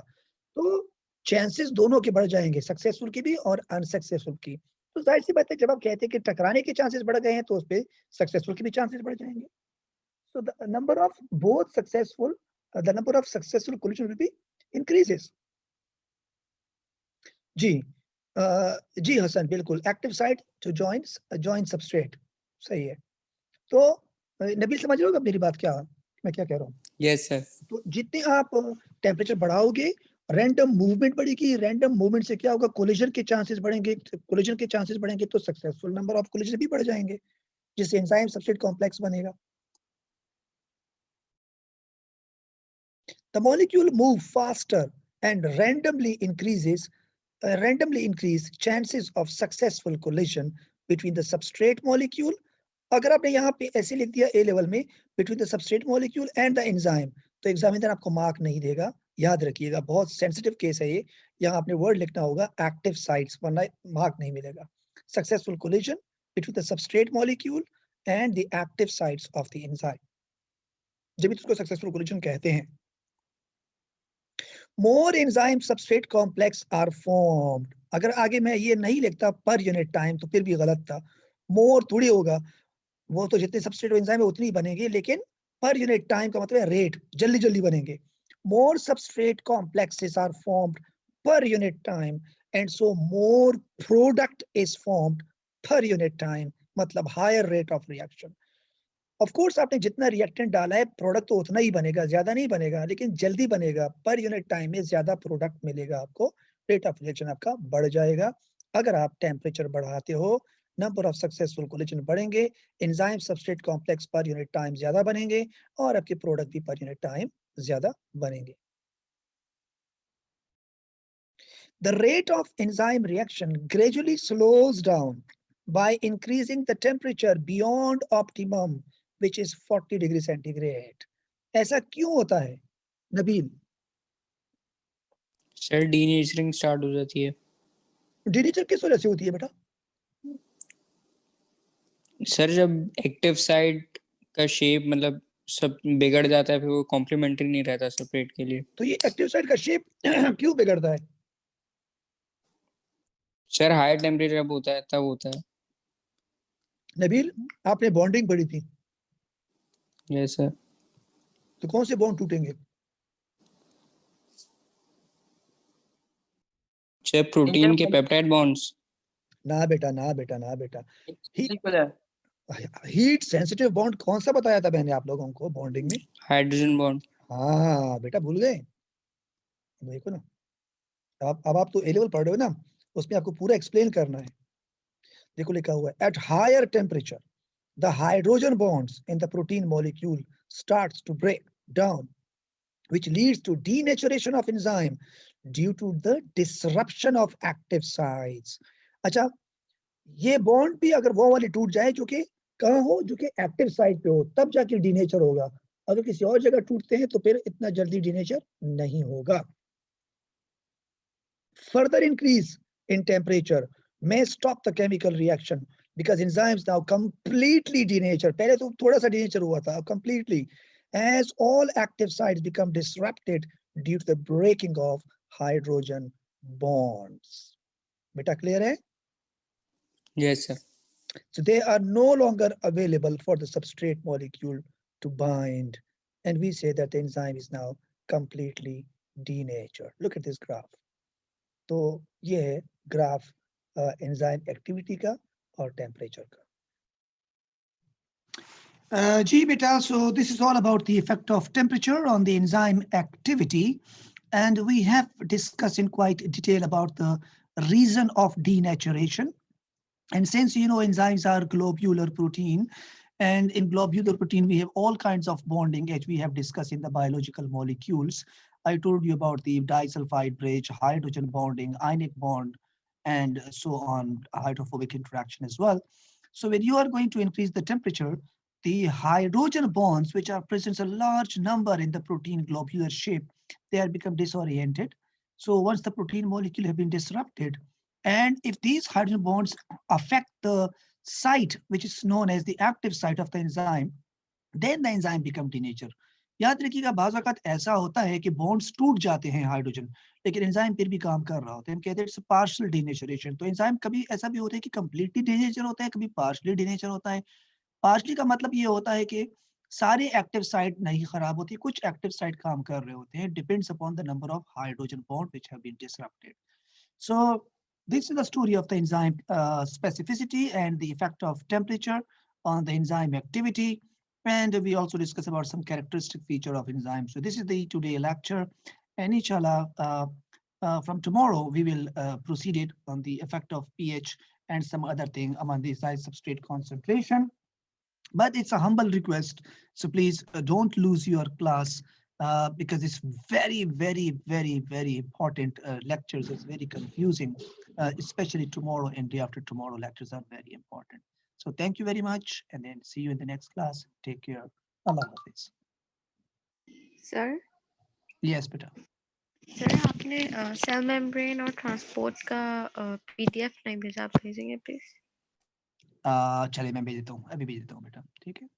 तो चांसेस दोनों के बढ़ जाएंगे, सक्सेसफुल की भी और अनसक्सेसफुल की। तो जाहिर सी बात है जब आप कहते हैं कि टकराने के चांसेस बढ़ गए हैं तो उस पे सक्सेसफुल के भी चांसेस बढ़ जाएंगे। So the number of both successful the number of successful collision will be increases. जी जी हसन, बिल्कुल, active site to join substrate, सही है। तो नबील समझ रहे हो मेरी बात, क्या मैं क्या कह रहा हूँ? Yes sir. तो जितने आप टेम्परेचर बढ़ाओगे, रैंडम मूवमेंट बढ़ेगी, रैंडम मूवमेंट से क्या होगा, कोलिजन के चांसेस बढ़ेंगे, कोलिजन के चांसेस बढ़ेंगे तो सक्सेसफुल नंबर ऑफ कोलिजन भी बढ़ जाएंगे, जिससे एंजाइम सबस्ट्रेट कॉम्प्लेक्स बनेगा। The molecule move faster and randomly increase chances of successful collision between the substrate molecule. अगर आपने यहाँ पे ऐसे लिख दिया ए लेवल में, between the substrate molecule and the enzyme, तो एग्जामिनर आपको मार्क नहीं देगा। याद रखिएगा, बहुत सेंसिटिव केस है ये, यहाँ आपने वर्ड लिखना होगा एक्टिव साइट्स, वरना मार्क नहीं मिलेगा। Successful collision between the substrate molecule and the active sites of the enzyme, जब इसको सक्सेसफुल कोलिजन कहते हैं। More enzyme substrate complex are formed. अगर आगे मैं ये नहीं लिखता पर यूनिट टाइम तो फिर भी गलत था। मोर थोड़ी होगा, वो तो जितने सबस्ट्रेट एंजाइम है उतनी ही बनेंगे, लेकिन पर यूनिट टाइम का मतलब है रेट, जल्दी जल्दी बनेंगे। More substrate complexes are formed per unit time and so more product is formed per unit time, मतलब higher rate of reaction. Of course आपने जितना रिएक्टेंट डाला है प्रोडक्ट तो उतना ही बनेगा, ज्यादा नहीं बनेगा, लेकिन जल्दी बनेगा, पर यूनिट टाइम में ज्यादा प्रोडक्ट मिलेगा आपको, रेट ऑफ रिएक्शन आपका बढ़ जाएगा। अगर आप टेम्परेचर बढ़ाते हो, नंबर ऑफ सक्सेसफुल कोलिजन बढ़ेंगे, enzyme substrate complex per unit time ज्यादा बनेंगे और आपके प्रोडक्ट भी पर यूनिट टाइम ज्यादा बनेंगे। The rate of enzyme reaction gradually slows down by increasing the temperature beyond optimum, which is 40 degree centigrade. ऐसा क्यों होता है नबील? सर डीनेचरिंग स्टार्ट हो जाती है। डीनेचर किस वजह से होती है बेटा? सर जब एक्टिव साइट का शेप मतलब सब बिगड़ जाता है, फिर वो कॉम्प्लीमेंट्री नहीं रहता सेपरेट के लिए। तो ये एक्टिव साइट का शेप क्यों बिगड़ता है? सर हाई टेम्परेचर जब होता है तब होता है। नबील, आपने बॉन्डिंग पढ़ी थी? Yes sir. तो कौन से बॉन्ड टूटेंगे? सर प्रोटीन के पेप्टाइड बॉन्ड्स। ना बेटा, ना बेटा, ना बेटा, बिल्कुल है। हीट सेंसिटिव बॉन्ड कौन सा बताया था मैंने आप लोगों को बॉन्डिंग में? Hydrogen bond. हाँ बेटा, भूल गए? देखो ना, अब आप तो ए लेवल पढ़ रहे हो ना, उसमें आपको पूरा एक्सप्लेन करना है। देखो लिखा हुआ है, at higher temperature the hydrogen bonds in the protein molecule starts to break down, which leads to denaturation of enzyme due to the disruption of active sites. अच्छा, ये बॉन्ड भी अगर वो वाली टूट जाए जो कि कहाँ हो, जो कि एक्टिव साइट पे हो, तब जाके डीनेचर होगा। अगर किसी और जगह टूटते हैं तो फिर इतना जल्दी डीनेचर नहीं होगा। Further increase in temperature may stop the chemical reaction because enzymes now completely denature. पहले तो थोड़ा सा denature हुआ था, completely, as all active sites become disrupted due to the breaking of hydrogen bonds. बेटा clear है? Yes sir. So they are no longer available for the substrate molecule to bind, and we say that the enzyme is now completely denatured. Look at this graph. तो ये है ग्राफ एंजाइम एक्टिविटी का और टेम्परेचर का। जी बेटा, so this is all about the effect of temperature on the enzyme activity, and we have discussed in quite detail about the reason of denaturation. And since you know enzymes are globular protein, and in globular protein we have all kinds of bonding as we have discussed in the biological molecules. I told you about the disulfide bridge, hydrogen bonding, ionic bond, and so on, hydrophobic interaction as well. So when you are going to increase the temperature, the hydrogen bonds, which are present a large number in the protein globular shape, they are become disoriented. So once the protein molecule have been disrupted, and if these hydrogen bonds affect the site, which is known as the active site of the enzyme, then the enzyme become denatured. याद रखिएगा, बाज़ वक़्त ऐसा होता है कि बॉन्ड्स टूट जाते हैं हाइड्रोजन, लेकिन एंजाइम फिर भी काम कर रहा होता है। हम कहते हैं इट्स पार्शियल डिनेचरेशन। तो एंजाइम कभी ऐसा भी होता है कि कंप्लीटली डिनेचर होता है, कभी पार्शियली डिनेचर होता है। पार्शियली का मतलब ये होता है कि सारे एक्टिव साइट नहीं खराब होती, कुछ एक्टिव साइट काम कर रहे होते हैं, depends upon the number of hydrogen bond which have been disrupted. So this is the story of the enzyme specificity and the effect of temperature on the enzyme activity. And we also discuss about some characteristic feature of enzymes. So this is the today lecture, and inshallah, from tomorrow we will proceed it on the effect of pH and some other thing among the enzyme substrate concentration. But it's a humble request, so please don't lose your class because it's very, very, very, very important lectures. It's very confusing, especially tomorrow and day after tomorrow. Lectures are very important. So thank you very much, and then see you in the next class. Take care. Allah Hafiz. Sir Yes, beta. Sir आपने सेल मेम्ब्रेन और ट्रांसपोर्ट का पीडीएफ नहीं भेजा, आप भेजेंगे प्लीज? चलिए मैं भेज देता हूँ, अभी भेज देता हूँ बेटा, ठीक है।